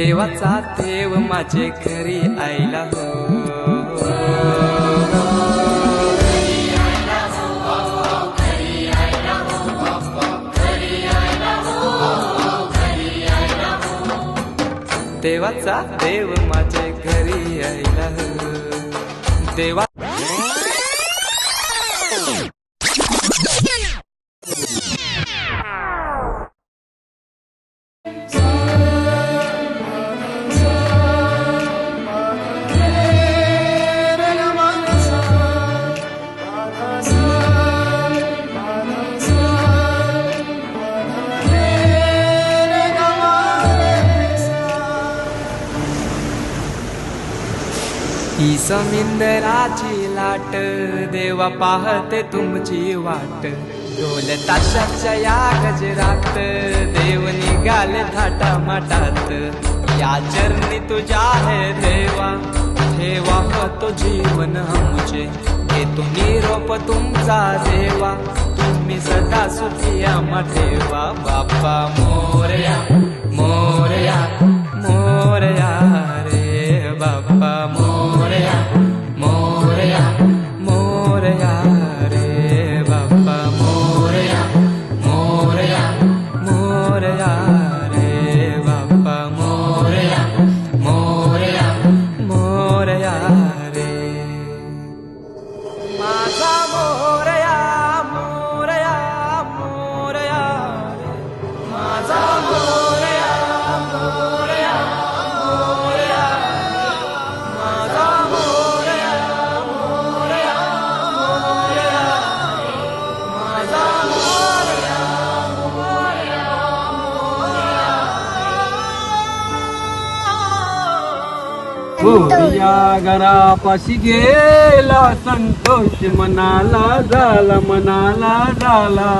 देवाचा देव माझे घरी आयला हो. देवाचा देव माझे घरी आयला हो. देवा ही समिंदराची लाट देवा पाहते तुमची वाट. ढोल ताशाच्या या गजरात देव निघाले थाटा माटात. या चरणी तुझ्या है देवा ठेवा तो जीवन मुझे. घेतो निरोप तुमचा देवा तुम्ही सदा सुखी आम्हा ठेवा. बाप्पा मोरया मोरया मोरया रे बाप्पा मोरया मोरया मोरया रे बाप्पा मोरया मोरया मोरया रे बाप्पा मोरया मोरया मोरया रे. माझा मोरया मोरया मोरया रे. माझा मोरया मोरया मोरया. माझा मोरया मोरया मोरया. माझा मोरया मोरया मोरया घरापाशी गेला संतोष मनाला झाला मनाला झाला.